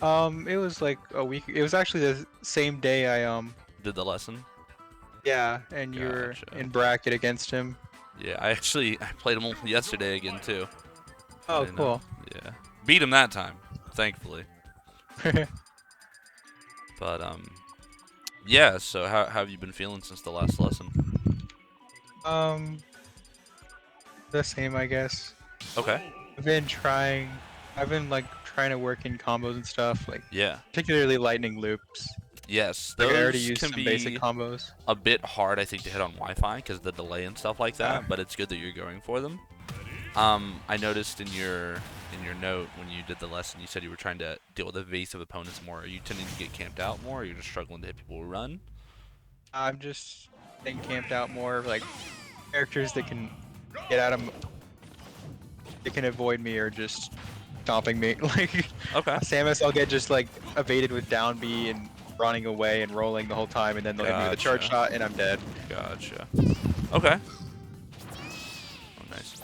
It was like a week. It was actually the same day Did the lesson? yeah, and you were Gotcha. in bracket against him. Yeah, I played him yesterday again too. Oh, Funny enough. cool. Yeah. Beat him that time, thankfully. But yeah, so how have you been feeling since the last lesson? um, the same, I guess. Okay. I've been trying. I've been like trying to work in combos and stuff, like Yeah. particularly lightning loops. Yes, Like I already those used can some basic be combos. a bit hard, I think, to hit on Wi-Fi because the delay and stuff like Uh, that. But it's good that you're going for them. I noticed in your note when you did the lesson, you said you were trying to deal with evasive opponents more. Are you tending to get camped out more, or you're just struggling to hit people who run? I'm just staying camped out more, like characters that can get out of, that can avoid me or just stomping me. Like Okay. Samus, I'll get just like evaded with down B and running away and rolling the whole time, and then they'll hit me with a charge Gotcha. shot, and I'm dead. Gotcha. Okay. Oh, nice.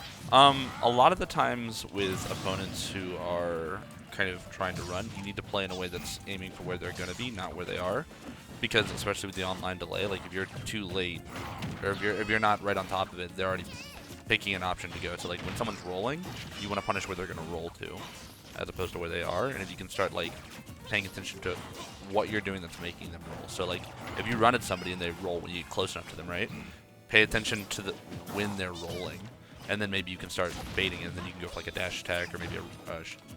A lot of the times with opponents who are kind of trying to run, you need to play in a way that's aiming for where they're going to be, not where they are. Because especially with the online delay, like if you're too late, or if you're not right on top of it, they're already picking an option to go. So like when someone's rolling, you want to punish where they're going to roll to, as opposed to where they are. And if you can start like paying attention to what you're doing that's making them roll. So like if you run at somebody and they roll when you get close enough to them, right? Pay attention to the when they're rolling, and then maybe you can start baiting it. And then you can go for like a dash attack, or maybe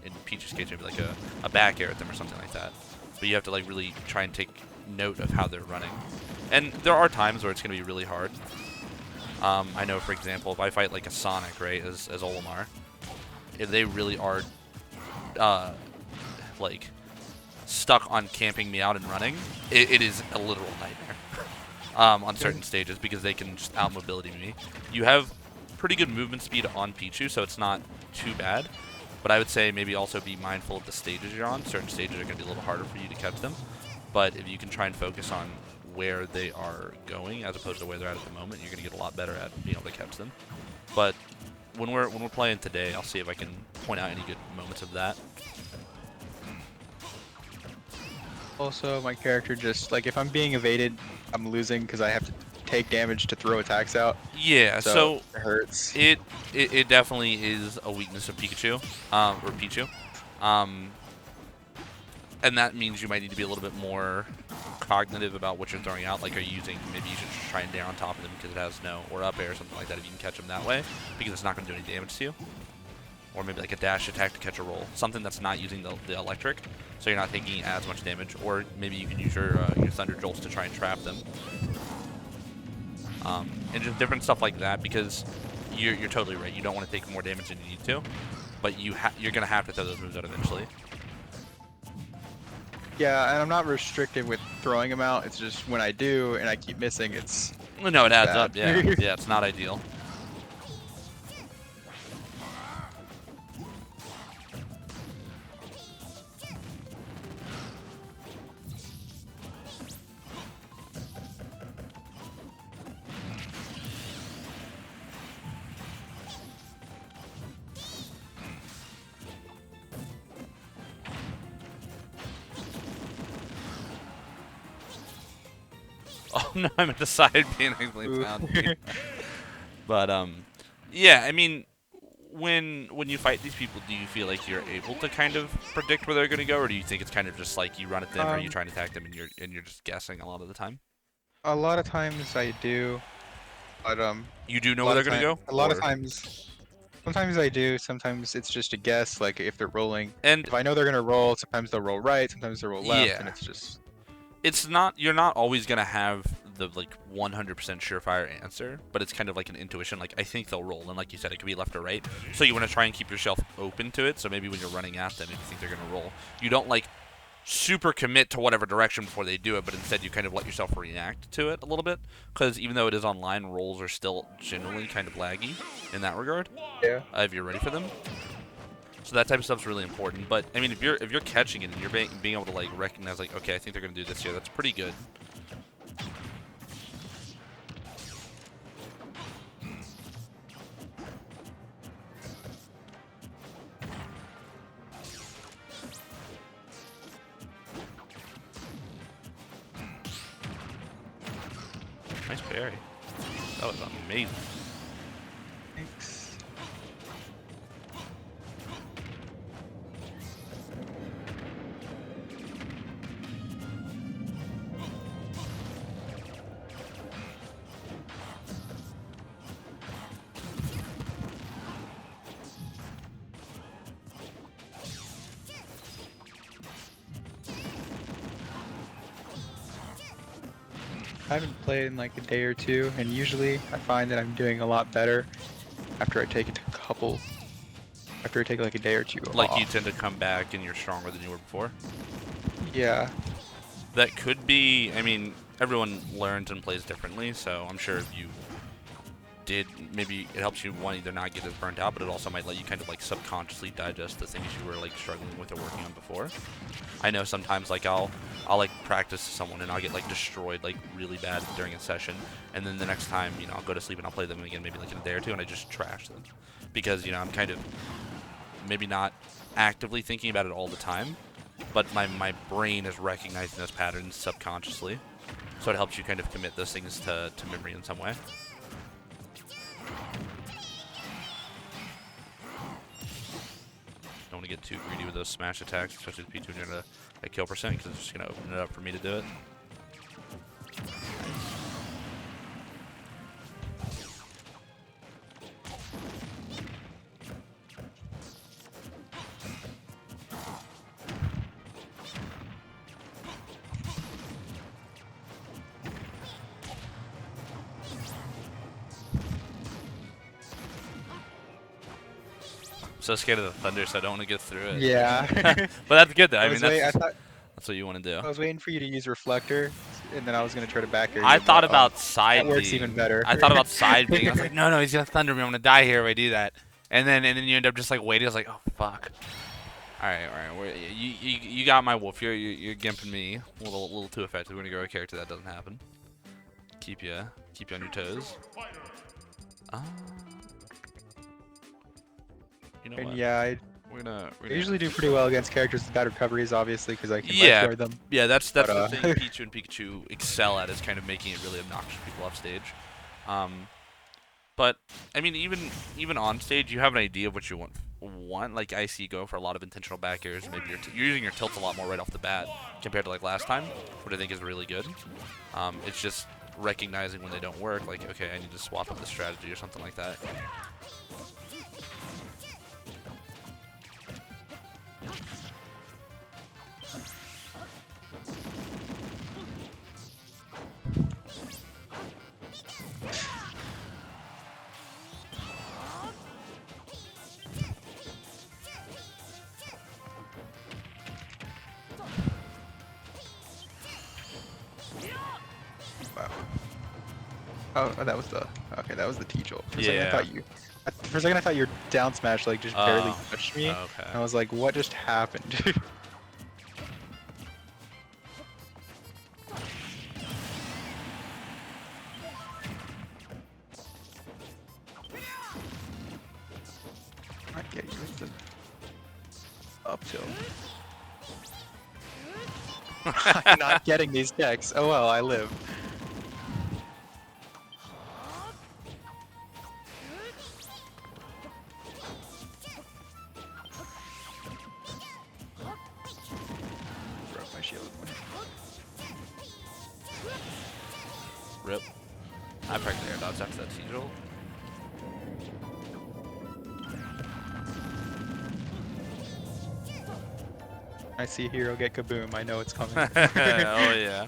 in Peach's case, maybe like a back air at them or something like that. But you have to like really try and take note of how they're running. And there are times where it's going to be really hard. I know, for example, if I fight like a Sonic, right, as Olimar, if they really are like stuck on camping me out and running, it is a literal nightmare on certain stages because they can just out mobility me. You have pretty good movement speed on Pichu, so it's not too bad. But I would say maybe also be mindful of the stages you're on. Certain stages are going to be a little harder for you to catch them. But if you can try and focus on where they are going as opposed to where they're at the moment, you're going to get a lot better at being able to catch them. But when we're playing today, I'll see if I can point out any good moments of that. Also, my character just like if I'm being evaded, I'm losing because I have to take damage to throw attacks out. Yeah, So so it hurts. it definitely is a weakness of Pikachu, or Pichu. Um, and that means you might need to be a little bit more cognitive about what you're throwing out. Like, are you using, maybe you should just try and down on top of them because it has no, or up air or something like that if you can catch them that way, because it's not going to do any damage to you. Or maybe like a dash attack to catch a roll, something that's not using the electric, so you're not taking as much damage. Or maybe you can use your Thunder Jolts to try and trap them. And just different stuff like that, because you're totally right. You don't want to take more damage than you need to, but you're going to have to throw those moves out eventually. Yeah, and I'm not restricted with throwing them out. It's just when I do and I keep missing, No, it it's adds bad. up. Yeah, yeah, it's not ideal. Oh no, I'm at the side being actually found. But yeah, I mean, when you fight these people, do you feel like you're able to kind of predict where they're going to go, or do you think it's kind of just like you run at them, or you um, try and attack them, and you're just guessing a lot of the time? a lot of times I do, but You do know where they're going to go, a lot of or times, sometimes I do. Sometimes it's just a guess. Like if they're rolling, and if I know they're gonna roll, sometimes they'll roll right, sometimes they'll roll left, and yeah, it's just it's not you're not always going to have the like 100% surefire answer, but it's kind of like an intuition. Like I think they'll roll, and like you said, it could be left or right. So you want to try and keep yourself open to it. So maybe when you're running at them, if you think they're going to roll, you don't like super commit to whatever direction before they do it, but instead you kind of let yourself react to it a little bit. Because even though it is online, rolls are still generally kind of laggy in that regard. yeah. If you're ready for them. So that type of stuff's really important. But I mean, if you're catching it and you're being able to like recognize like, okay, I think they're gonna do this here, that's pretty good. Nice parry. That was amazing. Thanks. I haven't played in like a day or two, and usually I find that I'm doing a lot better after I take like a day or two Like off. you tend to come back and you're stronger than you were before? Yeah. That could be, I mean, everyone learns and plays differently, so I'm sure if you did, maybe it helps you, one, either not get as burnt out, but it also might let you kind of like subconsciously digest the things you were like struggling with or working on before. I know sometimes like I'll like practice someone and I'll get like destroyed like really bad during a session, and then the next time, you know, I'll go to sleep and I'll play them again maybe like in a day or two, and I just trash them because, you know, I'm kind of maybe not actively thinking about it all the time, but my brain is recognizing those patterns subconsciously, so it helps you kind of commit those things to memory in some way. Don't want to get too greedy with those smash attacks, especially with P2 near a kill percent, because it's just going to open it up for me to do it. So scared of the thunder, so I don't want to get through it. Yeah. But that's good though. I mean, I thought that's what you want to do. I was waiting for you to use reflector, and then I was gonna try to back air you. I thought but, about side that works being. even better. I thought about side being. I was like, no, he's gonna thunder me. I'm gonna die here if I do that. And then you end up just like waiting. I was like, oh fuck. All right. You got my wolf. You're gimping me a little too effective. We're gonna go a character that doesn't happen. Keep you on your toes. You know And what? yeah, We're gonna I usually do pretty well against characters with bad recoveries, obviously, because I can Yeah, lifeguard them. yeah. That's But, the thing Pichu and Pikachu excel at, is kind of making it really obnoxious for people off stage. But I mean, even on stage, you have an idea of what you want. Like I see you go for a lot of intentional back airs. Maybe you're using your tilts a lot more right off the bat compared to like last time, which I think is really good. It's just recognizing when they don't work. Like, okay, I need to swap up the strategy or something like that. Wow. Oh, that was the T-jolt. For a second, Yeah. I thought your down smash like just barely touched me. Okay. I was like, what just happened? I get you with the up tilt. I'm not getting these decks. Oh well, I live. Broke my shield. Rip. I practically air dodged after that T-jolt. I see a hero get kaboom. I know it's coming. Oh yeah.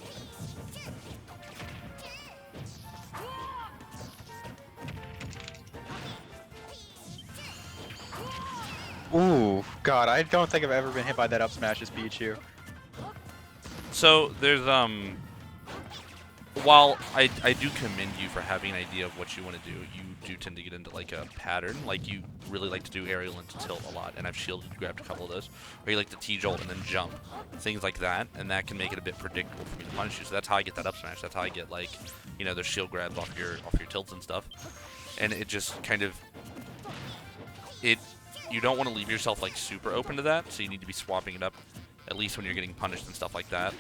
Ooh, God, I don't think I've ever been hit by that up smash as Pichu. So there's while I do commend you for having an idea of what you want to do, you do tend to get into like a pattern. Like you really like to do aerial into tilt a lot, and I've grabbed a couple of those. Or you like to T-jolt and then jump, things like that, and that can make it a bit predictable for me to punish you. So that's how I get that up smash. That's how I get like, you know, those shield grabs off your tilts and stuff. And it just kind of you don't want to leave yourself like super open to that, so you need to be swapping it up at least when you're getting punished and stuff like that.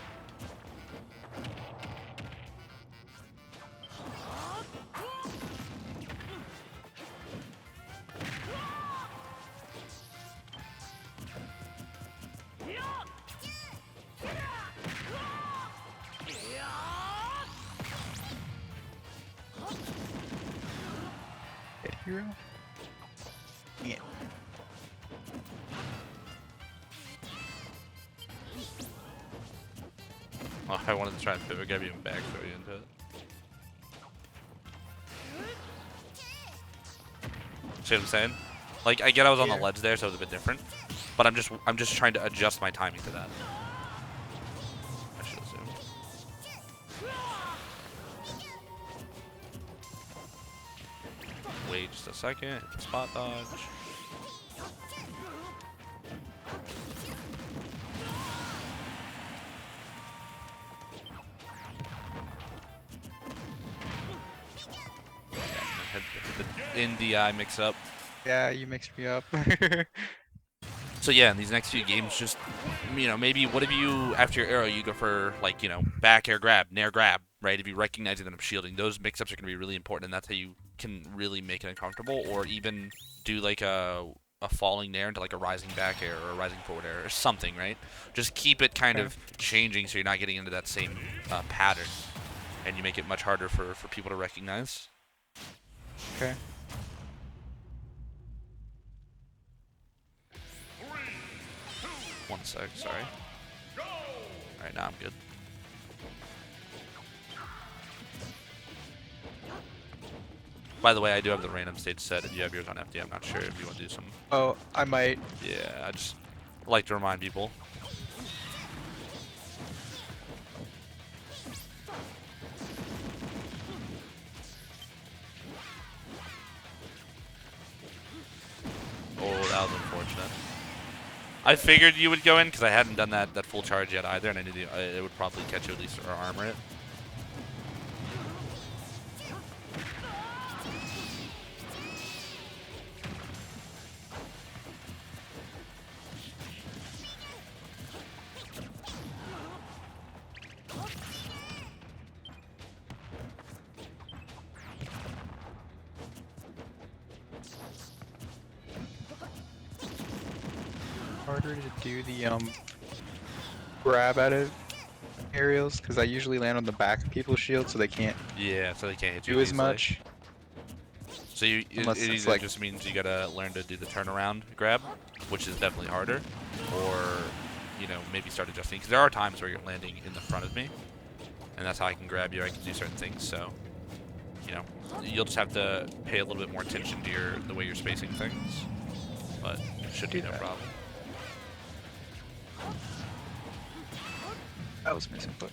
hero? Yeah. Oh, I wanted to try and pivot grab you and back throw you into it. See what I'm saying? Like, I get I was on the ledge there, so it was a bit different. But I'm just trying to adjust my timing to that. I should assume. Wait just a second. Spot dodge. The NDI mix up. Yeah, you mixed me up. So yeah, in these next few games, just, you know, maybe what if you, after your arrow, you go for, like, you know, back air grab, nair grab, right? If you recognize that I'm shielding, those mix-ups are going to be really important, and that's how you can really make it uncomfortable, or even do, like, a falling nair into, like, a rising back air or a rising forward air or something, right? Just keep it kind of changing so you're not getting into that same pattern, and you make it much harder for people to recognize. Okay. One sec, sorry. Alright, now I'm good. By the way, I do have the random stage set, and you have yours on FD. I'm not sure if you want to do some. Oh, I might. Yeah, I just like to remind people. Oh, that was unfortunate. I figured you would go in because I hadn't done that full charge yet either, and I knew it would probably catch you at least or armor it. Harder to do the grab out of aerials because I usually land on the back of people's shields, so they can't. Yeah, so they can't hit you do as easily. much. So it either like, just means you gotta learn to do the turnaround grab, which is definitely harder, or, you know, maybe start adjusting. Because there are times where you're landing in the front of me, and that's how I can grab you. I can do certain things. So, you know, you'll just have to pay a little bit more attention to the way you're spacing things, but it should be no problem. That was missing, but.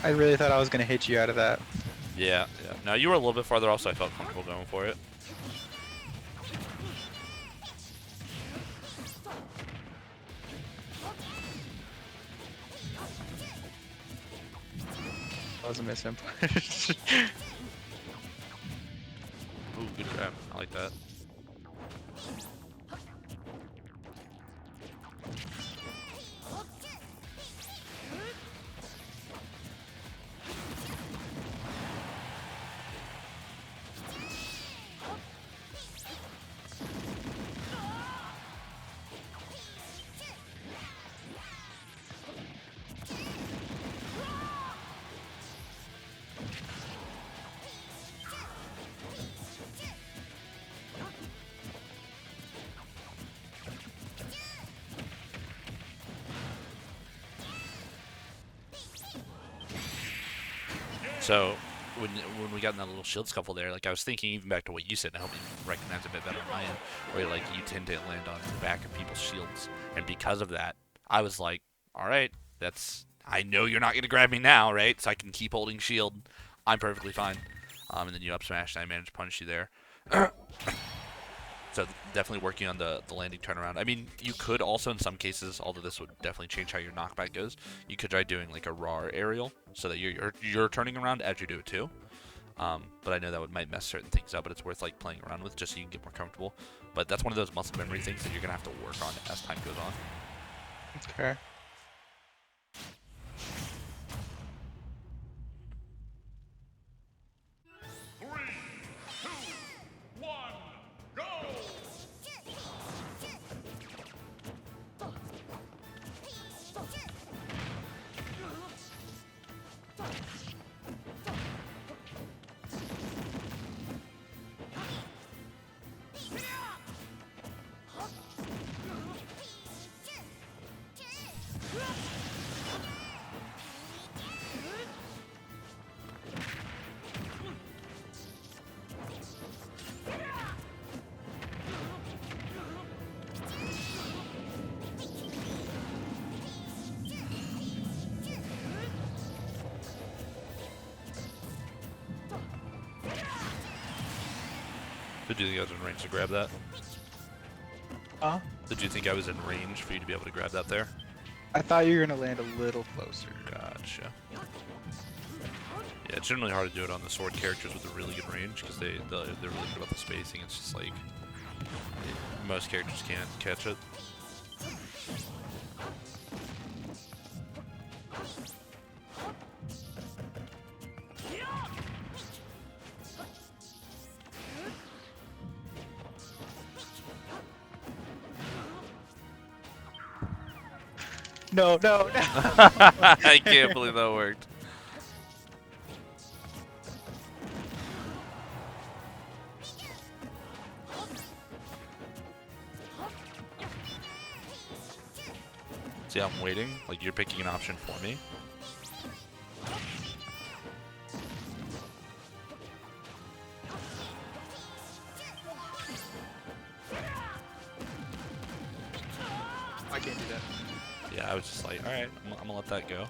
I really thought I was gonna hit you out of that. Yeah, yeah. No, you were a little bit farther off, so I felt comfortable going for it. That was a missing. Ooh, good grab. I like that. So when we got in that little shield scuffle there, like I was thinking even back to what you said to help me recognize a bit better on my end, where like you tend to land on the back of people's shields, and because of that, I was like, all right, I know you're not gonna grab me now, right? So I can keep holding shield. I'm perfectly fine. And then you up smash, and I managed to punish you there. So definitely working on the landing turnaround. I mean, you could also in some cases, although this would definitely change how your knockback goes, you could try doing like a raw aerial so that you're turning around as you do it too. But I know that might mess certain things up, but it's worth like playing around with just so you can get more comfortable. But that's one of those muscle memory things that you're gonna have to work on as time goes on. Okay. Did you think I was in range to grab that? Huh? Did you think I was in range for you to be able to grab that there? I thought you were gonna land a little closer. Gotcha. Yeah, it's generally hard to do it on the sword characters with a really good range because they're really good about the spacing. It's just like most characters can't catch it. No, no, no. I can't believe that worked. See, I'm waiting. Like, you're picking an option for me. I can't do that. Yeah, I was just like, alright, I'm gonna let that go.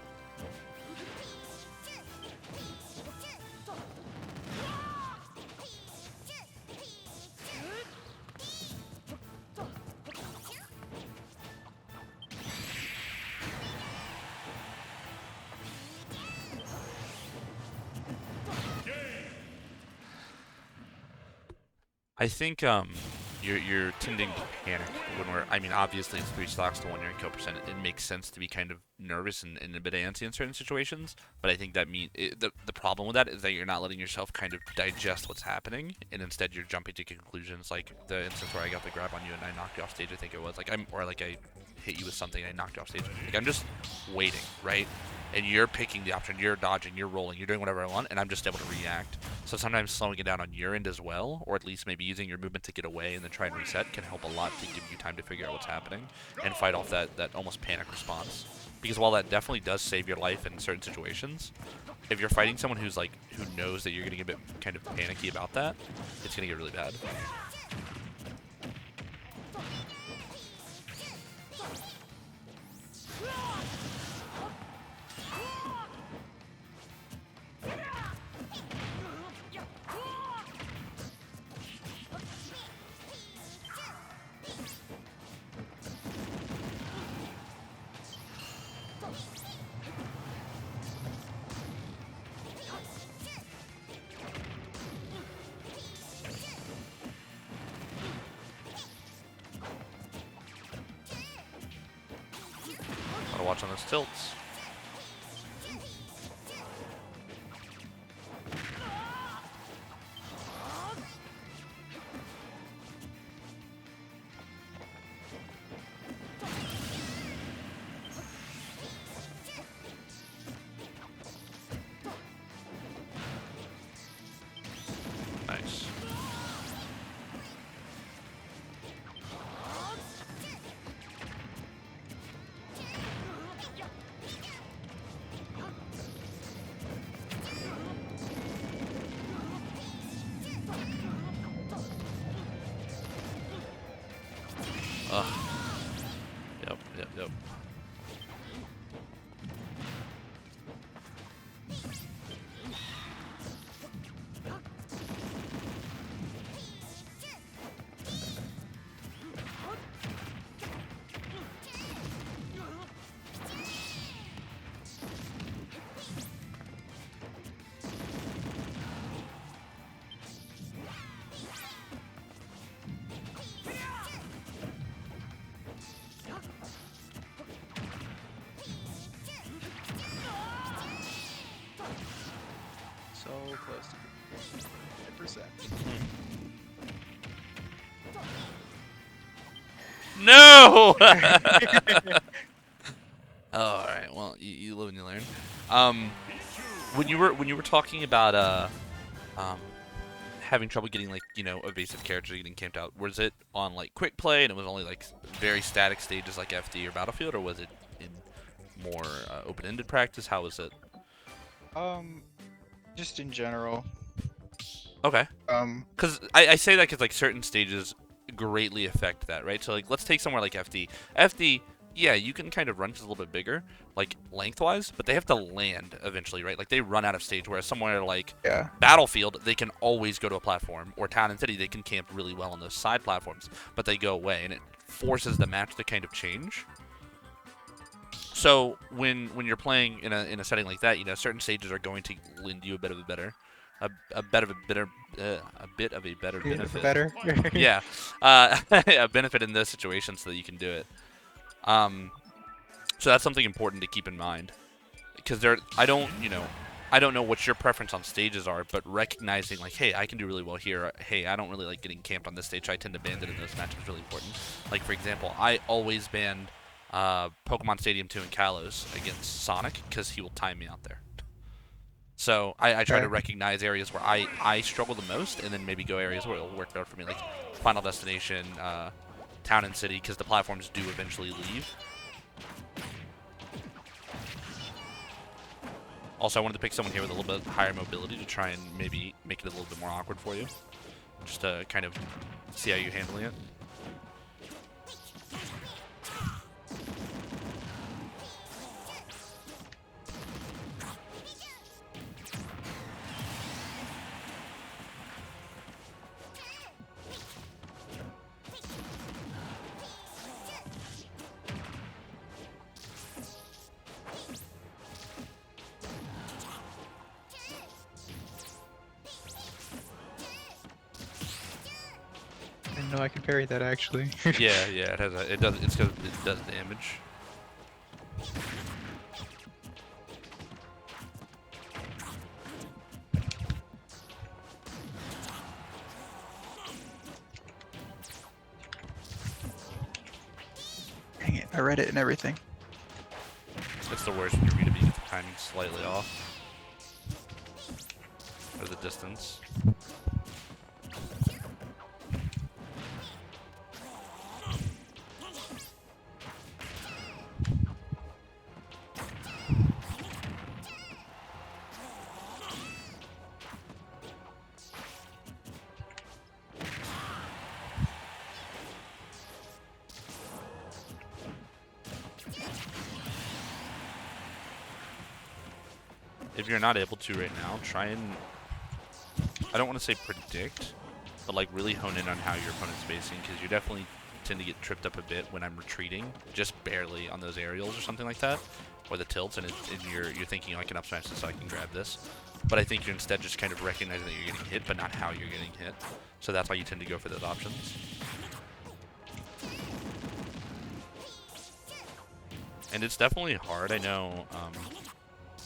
I think you're tending to panic when we're. I mean, obviously it's 3 stocks to 1 rank kill percent. It makes sense to be kind of nervous and a bit antsy in certain situations. But I think that the problem with that is that you're not letting yourself kind of digest what's happening, and instead you're jumping to conclusions. Like the instance where I got the grab on you and I knocked you off stage. I think it was like I hit you with something and I knocked you off stage. Like I'm just waiting, right? And you're picking the option, you're dodging, you're rolling, you're doing whatever I want, and I'm just able to react. So sometimes slowing it down on your end as well, or at least maybe using your movement to get away and then try and reset can help a lot to give you time to figure out what's happening and fight off that almost panic response. Because while that definitely does save your life in certain situations, if you're fighting someone who knows that you're going to get a bit kind of panicky about that, it's going to get really bad. Gotta watch on those tilts. Nice. Ugh. Yep. So close to 100%. No! All right. Well, you live and you learn. When you were talking about having trouble getting evasive characters getting camped out, was it on like quick play and it was only like very static stages like FD or Battlefield, or was it in more open-ended practice? How was it? Just in general. Okay. Because I say that because like certain stages greatly affect that, right? So like let's take somewhere like FD. FD, yeah, you can kind of run just a little bit bigger, like lengthwise, but they have to land eventually, right? Like they run out of stage, whereas somewhere like Yeah. Battlefield, they can always go to a platform, or Town and City, they can camp really well on those side platforms, but they go away, and it forces the match to kind of change. So when you're playing in a setting like that, you know, certain stages are going to lend you a bit of a better, a bit of a better, a bit of a better benefit. Better. Yeah, a benefit in those situations so that you can do it. So that's something important to keep in mind, because I don't know what your preference on stages are, but recognizing like, hey, I can do really well here. Hey, I don't really like getting camped on this stage, so I tend to ban it in those matches. Is really important. Like for example, I always banned Pokemon Stadium 2 and Kalos against Sonic because he will time me out there. So I try to recognize areas where I struggle the most, and then maybe go areas where it'll work better for me, like Final Destination, Town and City, because the platforms do eventually leave. Also, I wanted to pick someone here with a little bit higher mobility to try and maybe make it a little bit more awkward for you, just to kind of see how you're handling it. I didn't know I could parry that actually. Yeah, it has a, it does, it's because it does damage. Dang it, I read it and everything. It's the worst when you read it, but you get the timing slightly off. Or the distance. If you're not able to right now, try and, I don't want to say predict, but like really hone in on how your opponent's spacing, because you definitely tend to get tripped up a bit when I'm retreating, just barely on those aerials or something like that, or the tilts, and you're thinking, oh, I can up smash this so I can grab this. But I think you're instead just kind of recognizing that you're getting hit, but not how you're getting hit. So that's why you tend to go for those options. And it's definitely hard, I know.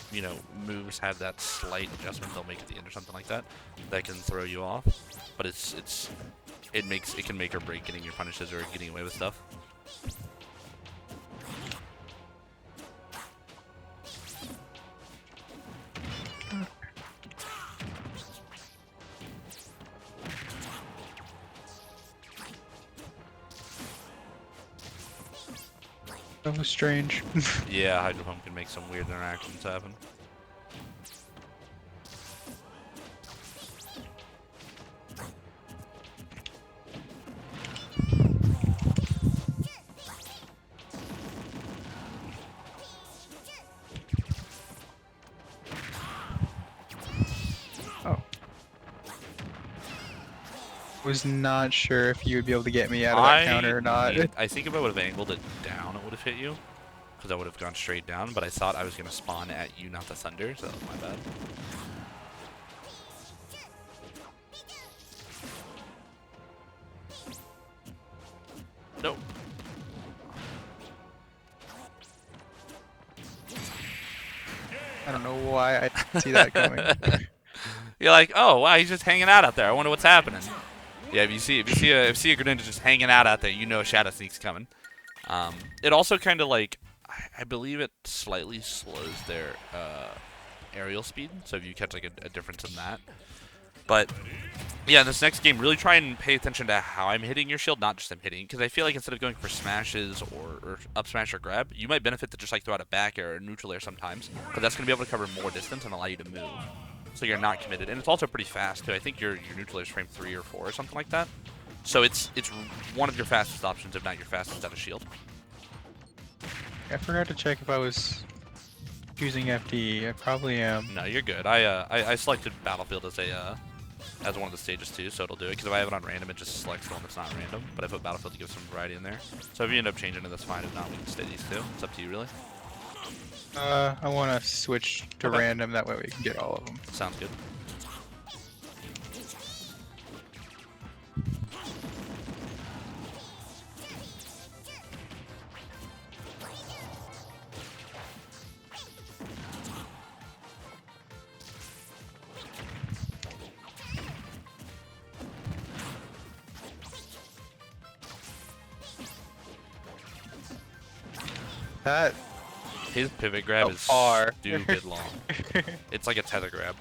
You know, moves have that slight adjustment they'll make at the end or something like that that can throw you off, but it can make or break getting your punishes or getting away with stuff. That was strange. Yeah, Hydro Pump can make some weird interactions happen. Oh. Was not sure if you would be able to get me out of that counter or not. I think if I would have angled it down, it would have hit you, because I would have gone straight down, but I thought I was going to spawn at you, not the thunder, so that was my bad. Nope. I don't know why I didn't see that coming. You're like, oh wow, he's just hanging out there. I wonder what's happening. Yeah, if you see a Greninja just hanging out there, you know Shadow Sneak's coming. It also kind of like, I believe it slightly slows their aerial speed. So if you catch like a difference in that. But yeah, in this next game, really try and pay attention to how I'm hitting your shield, not just I'm hitting. Because I feel like instead of going for smashes or up smash or grab, you might benefit to just like throw out a back air or a neutral air sometimes. But that's going to be able to cover more distance and allow you to move. So you're not committed. And it's also pretty fast too. I think your neutral air is frame 3 or 4 or something like that. So it's one of your fastest options, if not your fastest out of shield. I forgot to check if I was choosing FD. I probably am. No, you're good. I selected Battlefield as one of the stages too, so it'll do it. Because if I have it on random, it just selects the one that's not random. But I put Battlefield to give some variety in there. So if you end up changing it, that's fine. If not, we can stay these two. It's up to you, really. I want to switch to Okay. random. That way we can get all of them. Sounds good. That His pivot grab is far. stupid long. It's like a tether grab.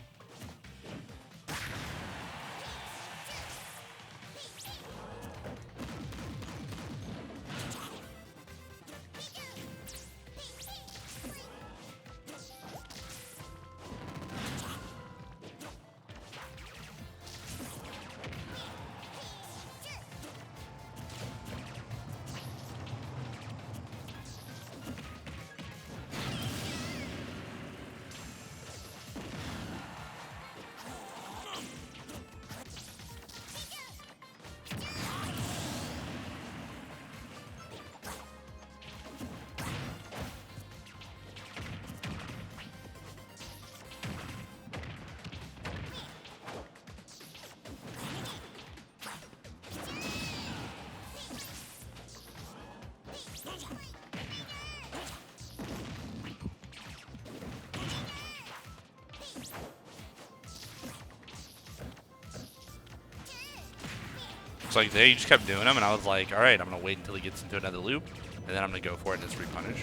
So like they just kept doing them, and I was like, all right, I'm gonna wait until he gets into another loop, and then I'm gonna go for it and just repunish.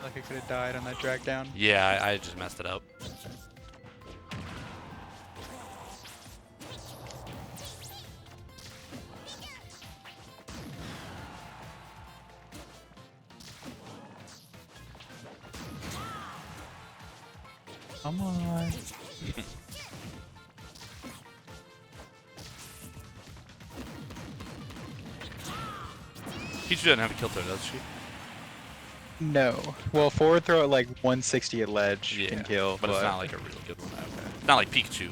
I feel like I could have died on that drag down. Yeah, I just messed it up. Come on. Pichu doesn't have a kill throw, does she? No. Well, forward throw at like 160 at ledge Yeah, can kill, but it's not like a really good one. Okay. It's not like Pikachu.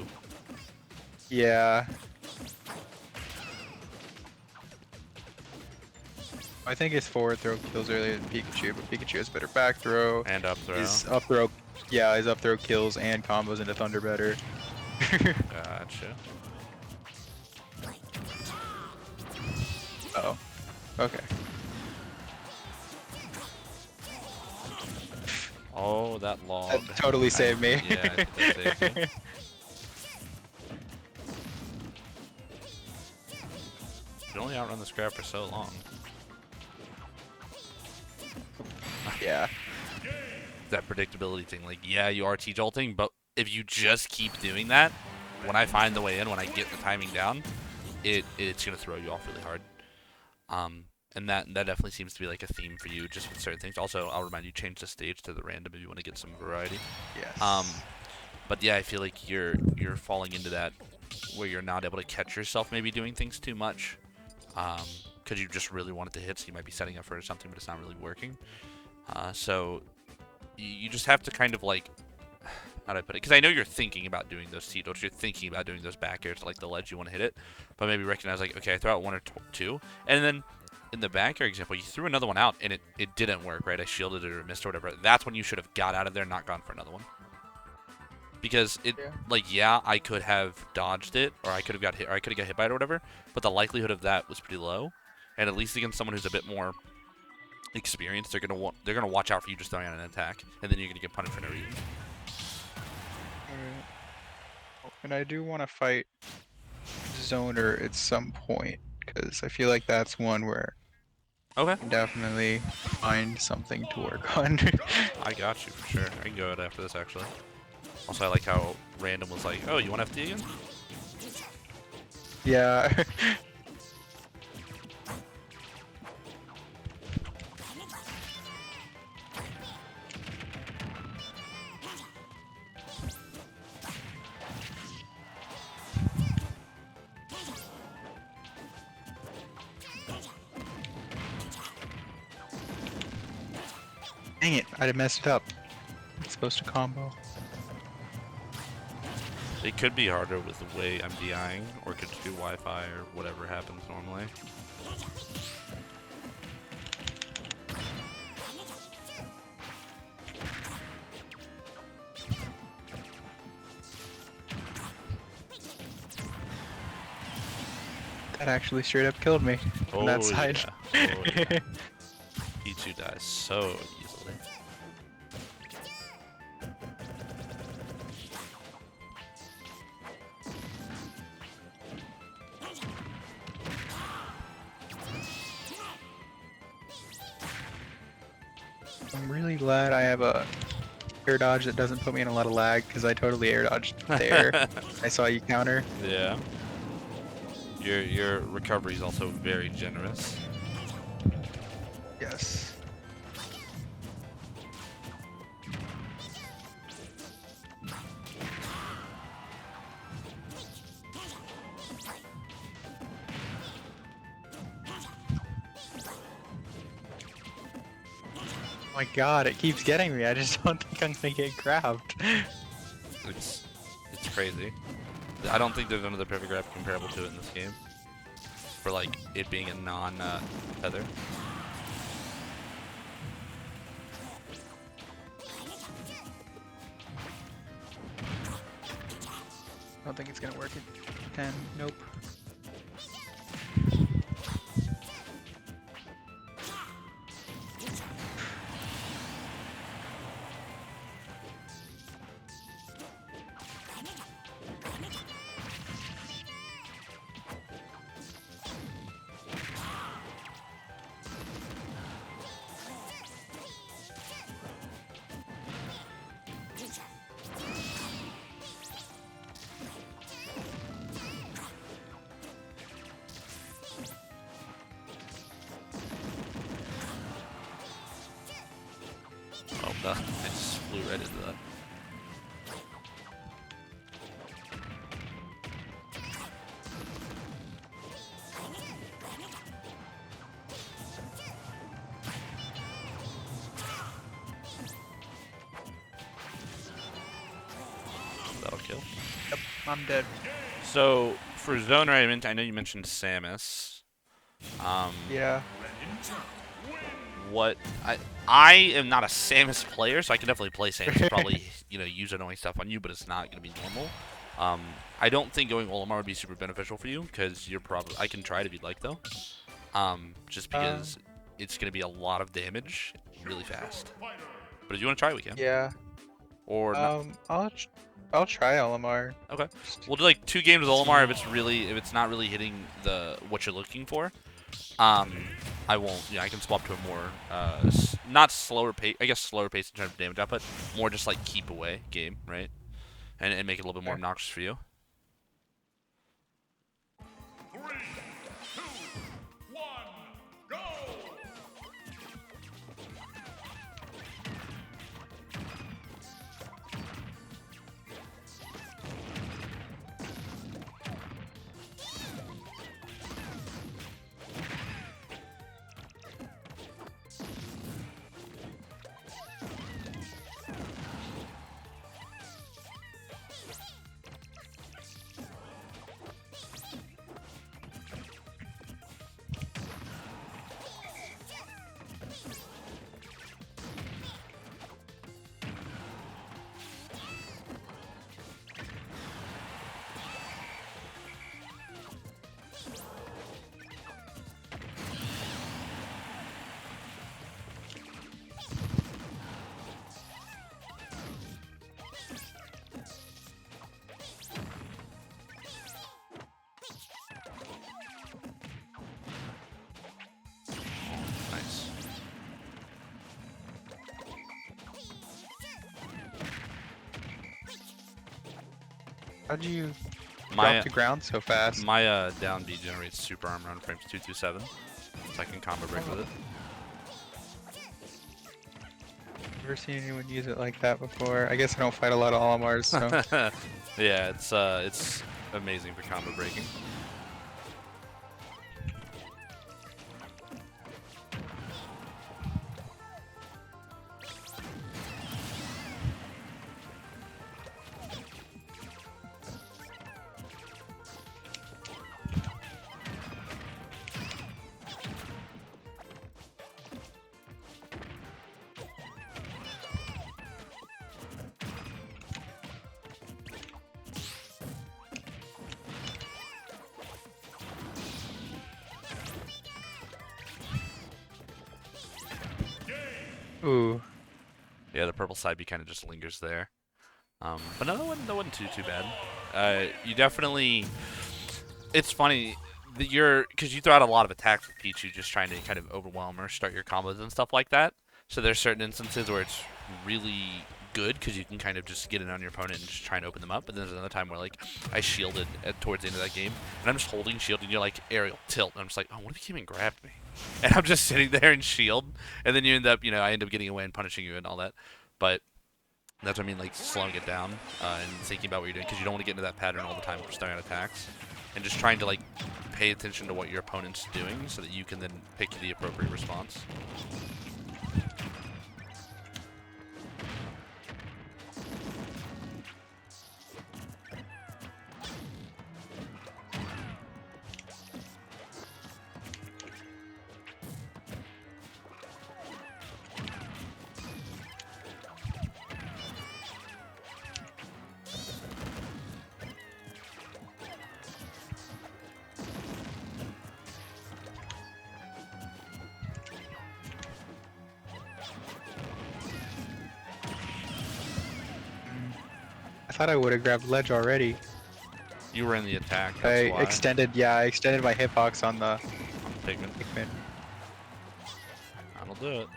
Yeah. I think his forward throw kills earlier than Pikachu, but Pikachu has better back throw. And up throw. His up throw, yeah, his up throw kills and combos into Thunder better. Gotcha. Oh. Okay. Oh, that log. That totally saved me. Yeah, I think that saved me. You can only outrun this grab for so long. Yeah. That predictability thing, like, yeah, you are T-jolting, but if you just keep doing that, when I find the way in, when I get the timing down, it's going to throw you off really hard. And that definitely seems to be like a theme for you, just with certain things. Also, I'll remind you, change the stage to the random if you want to get some variety. Yes. But yeah, I feel like you're falling into that where you're not able to catch yourself maybe doing things too much, because you just really want it to hit, so you might be setting up for something, but it's not really working. So you just have to kind of like, how do I put it? Because I know you're thinking about doing those T-jolts, you're thinking about doing those back airs to like the ledge you want to hit it, but maybe recognize like, okay, I throw out one or two, and then in the back air example, you threw another one out and it didn't work, right? I shielded it or missed or whatever. That's when you should have got out of there and not gone for another one. Because yeah, I could have dodged it, or I could have got hit, or I could have got hit by it or whatever, but the likelihood of that was pretty low. And at least against someone who's a bit more experience, they're gonna watch out for you just throwing out an attack, and then you're gonna get punished for no reason. Alright. And I do want to fight Zoner at some point, because I feel like that's one where Okay. I can definitely find something to work on. I got you for sure. I can go out after this actually. Also, I like how Random was like, "Oh, you want FD again?" Yeah. Dang it, I messed it up. It's supposed to combo. It could be harder with the way I'm DIing, or it could just be Wi-Fi or whatever happens normally. That actually straight up killed me on that side. Yeah. Oh, yeah. He too dies so easily. I'm really glad I have a air dodge that doesn't put me in a lot of lag, because I totally air dodged there. I saw you counter. Yeah. Your recovery is also very generous. Yes. Oh my god, it keeps getting me. I just don't think I'm gonna get grabbed. It's crazy. I don't think there's another perfect grab comparable to it in this game. For like it being a non-feather. I don't think it's gonna work at 10. Nope. Oh, no. I just flew right into that. That'll kill. Yep, I'm dead. So, for Zone Raiment, I know you mentioned Samus. Yeah. What I am not a Samus player, so I can definitely play Samus. Probably use annoying stuff on you, but it's not gonna be normal. I don't think going Olimar would be super beneficial for you because you're probably I can try to be like though. Just because it's gonna be a lot of damage really fast. But if you want to try, we can. Yeah. Or not. I'll try Olimar. Okay. We'll do like 2 games with Olimar if it's not really hitting what you're looking for. I won't. Yeah, I can swap to a more not slower pace. I guess slower pace in terms of damage output. More just like keep away game, right? And make it a little bit more obnoxious for you. 3, 2, 1, go! How'd you My drop to ground so fast? my down B generates super armor on frames 227, so I can combo break with it. Never seen anyone use it like that before. I guess I don't fight a lot of Olimars, so. Yeah, it's amazing for combo breaking. Ooh. Yeah, the purple side B kind of just lingers there. But no, that wasn't too bad. You definitely. It's funny that because you throw out a lot of attacks with Pichu, just trying to kind of overwhelm or start your combos and stuff like that. So there's certain instances where it's really good because you can kind of just get it on your opponent and just try and open them up. But then there's another time where like I shielded towards the end of that game, and I'm just holding shield, and you're like aerial tilt, and I'm just like, oh, what if you came and grabbed me? And I'm just sitting there in shield, and then you end up, I end up getting away and punishing you and all that. But that's what I mean, like slowing it down and thinking about what you're doing, because you don't want to get into that pattern all the time of starting out attacks, and just trying to like pay attention to what your opponent's doing so that you can then pick the appropriate response. I thought I would have grabbed ledge already. You were in the attack. I That's why. I extended my hitbox on the Pigment. Pikmin. That'll do it.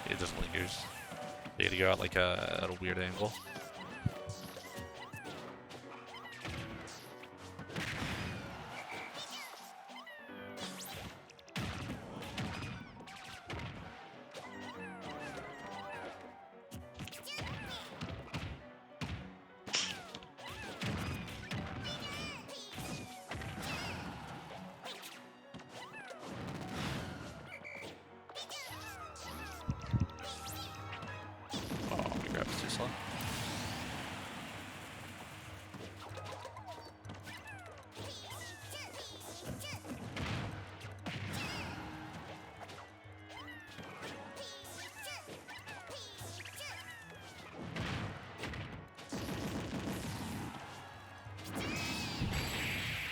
It just lingers. You gotta go out like at a weird angle. Oh, my grab's too slow.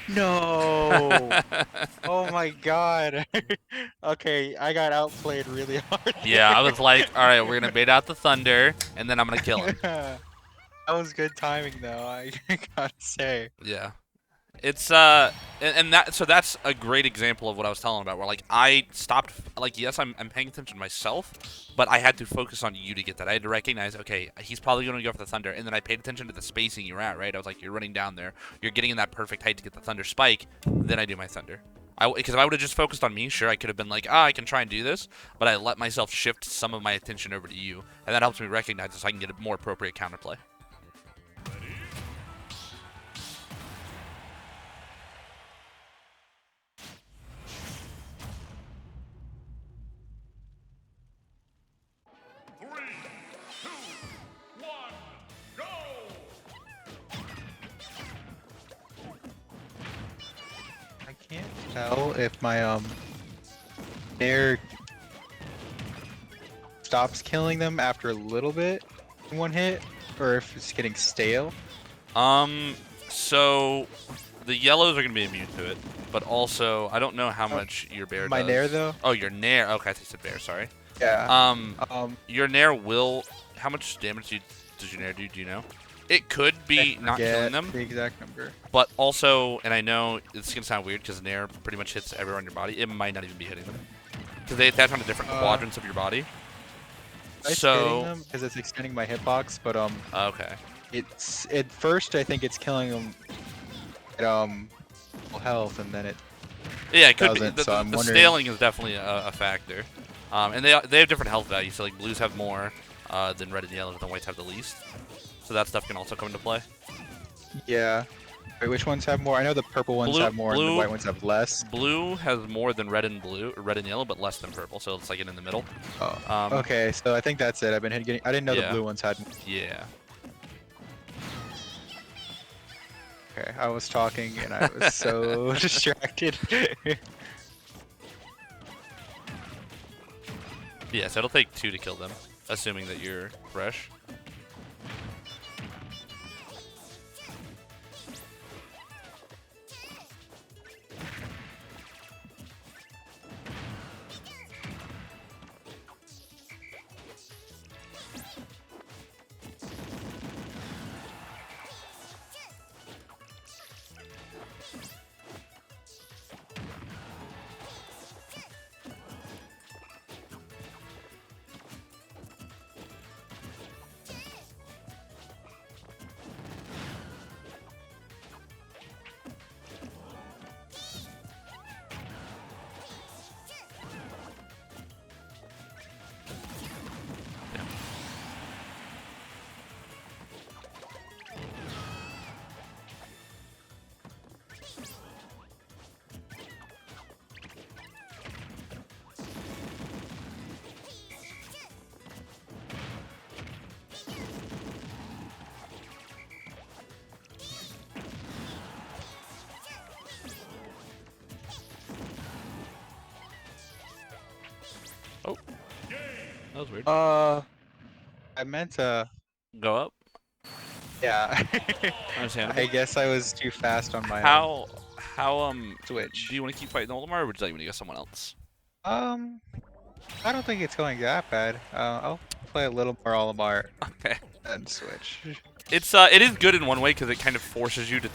No! Oh my god. Okay, I got outplayed really hard. Yeah, I was like, all right, we're gonna bait out the thunder, and then I'm gonna kill him. That was good timing though, I gotta say. Yeah. It's so that's a great example of what I was telling about, where like I stopped, like, yes, I'm paying attention to myself, but I had to focus on you to get that. I had to recognize, okay, he's probably going to go for the thunder, and then I paid attention to the spacing you're at, right? I was like, you're running down there, you're getting in that perfect height to get the thunder spike, then I do my thunder. Because if I would have just focused on me, sure, I could have been like, I can try and do this, but I let myself shift some of my attention over to you, and that helps me recognize it so I can get a more appropriate counterplay. I can't tell if my air stops killing them after a little bit in one hit, or if it's getting stale. So the yellows are gonna be immune to it, but also I don't know how much your bear My does. Nair though. Oh, your Nair. Okay, I think it's bear. Sorry. Yeah. Your Nair will. How much damage does your Nair do? Do you know? It could be not killing them, the exact number. but also, and I know it's gonna sound weird because Nair pretty much hits everywhere on your body. It might not even be hitting them because they attach onto different quadrants of your body. It's So hitting them because it's extending my hitbox, but okay. it's at first I think it's killing them at full health, and then it Yeah, it could be. doesn't. The, So the, I'm the wondering. scaling is definitely a factor, and they have different health values. So like blues have more than red and yellow, but the whites have the least. So that stuff can also come into play. Yeah. Wait, which ones have more? I know the purple ones have more and the white ones have less. Blue has more than red and yellow, but less than purple. So it's like in the middle. Oh. Okay, so I think that's it. I've been getting. I didn't know the Yeah. blue ones had. Yeah. Okay, I was talking and I was so distracted. Yeah. So it'll take 2 to kill them, assuming that you're fresh. Oh, that was weird. I meant to. Go up. Yeah. Understandable. I guess I was too fast on my How switch. do you want to keep fighting Olimar, or would you like me to get someone else? I don't think it's going that bad. I'll play a little more Olimar Okay. and switch. It is good in one way because it kind of forces you to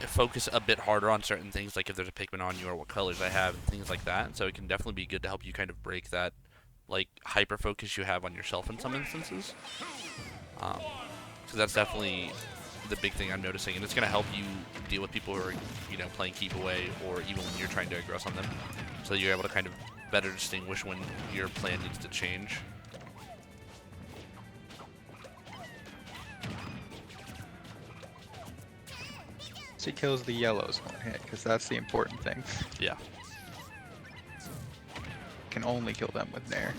focus a bit harder on certain things, like if there's a Pikmin on you or what colors I have, and things like that. So it can definitely be good to help you kind of break that, like, hyper focus you have on yourself in some instances. So that's definitely the big thing I'm noticing, and it's going to help you deal with people who are, you know, playing keep away, or even when you're trying to aggress on them, so that you're able to kind of better distinguish when your plan needs to change. So he kills the yellows one hit, because that's the important thing. Yeah. Can only kill them with Nair.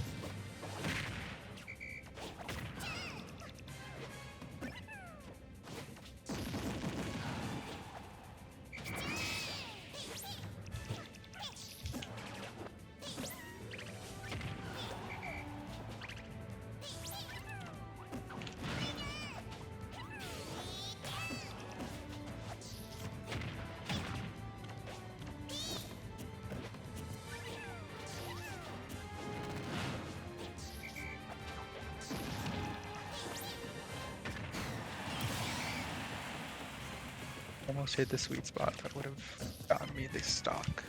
Almost hit the sweet spot. That would have gotten me the stock.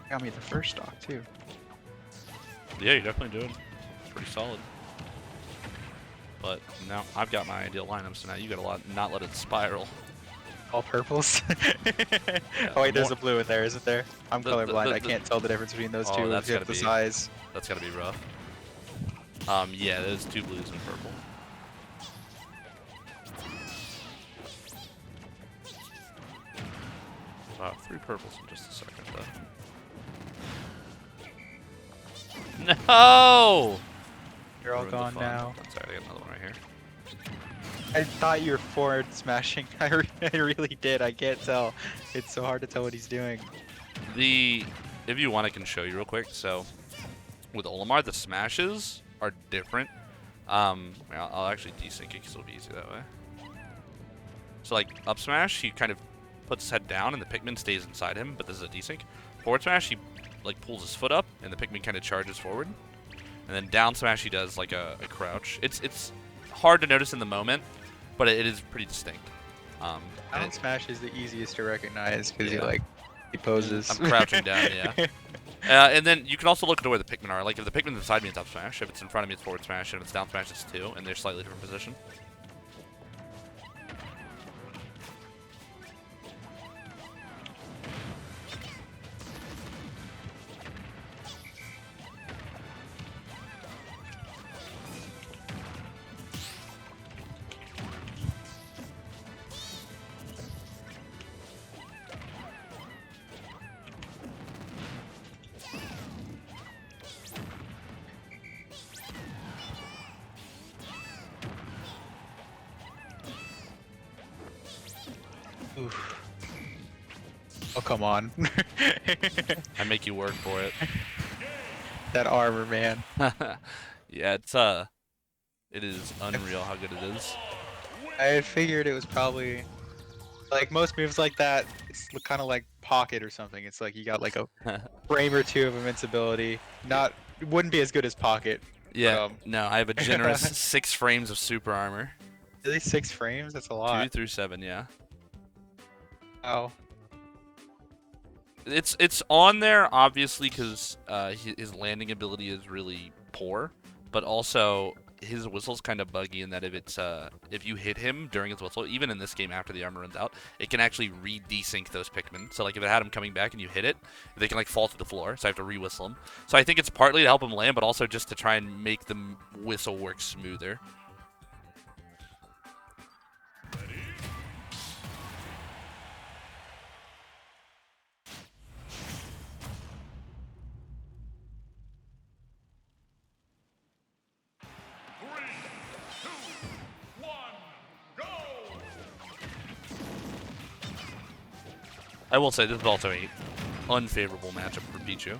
Got me the first stock too. Yeah, you're definitely doing pretty solid. But now I've got my ideal lineup, so now you gotta not let it spiral. All purples. Yeah, Oh wait, there's more- a blue in there, isn't there? I'm colorblind. I can't tell the difference between those two. that's Look gotta at the be- size. That's gotta be rough. Yeah, there's 2 blues and purple. Wow, 3 purples in just a second, though. No! You're all Ruined the gone fun. now. That's alright, I got another one right here. I thought you were forward smashing. I really did. I can't tell. It's so hard to tell what he's doing. If you want, I can show you real quick. So, with Olimar, the smashes are different. I'll actually desync it because it'll be easy that way. So like up smash, he kind of puts his head down and the Pikmin stays inside him, but this is a desync. Forward smash, he like pulls his foot up and the Pikmin kind of charges forward. And then down smash, he does like a crouch. It's hard to notice in the moment, but it is pretty distinct. Down smash is the easiest to recognize because he poses. I'm crouching down, yeah. And then you can also look at where the Pikmin are. Like if the Pikmin's beside me, it's up smash. If it's in front of me, it's forward smash. And if it's down smash, it's 2, and they're slightly different position. Oof. Oh, come on. I make you work for it. That armor, man. Yeah, it is unreal how good it is. I had figured it was probably like most moves like that. It's kind of like Pocket or something. It's like you got like a frame or 2 of invincibility. It wouldn't be as good as Pocket. Yeah, no, I have a generous 6 frames of super armor. Really, 6 frames? That's a lot. 2 through 7, yeah. Oh. It's on there obviously because his landing ability is really poor, but also his whistle's kind of buggy in that if you hit him during his whistle, even in this game after the armor runs out, it can actually re-desync those Pikmin. So like if it had him coming back and you hit it, they can like fall to the floor. So I have to re-whistle him. So I think it's partly to help him land, but also just to try and make the whistle work smoother. I will say this is also a unfavorable matchup for Pichu.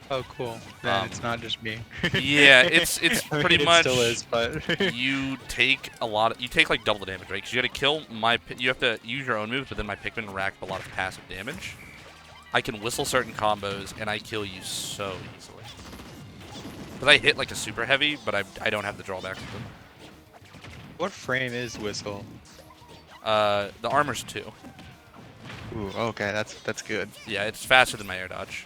Oh, cool. Then it's not just me. Yeah, it's I mean, pretty it much. still is, but You take like double the damage, right? Because you got to kill you have to use your own moves, but then my Pikmin rack a lot of passive damage. I can whistle certain combos, and I kill you so easily. Because I hit like a super heavy, but I don't have the drawback with them. What frame is Whistle? The armor's 2. Ooh, okay, that's good. Yeah, it's faster than my air dodge.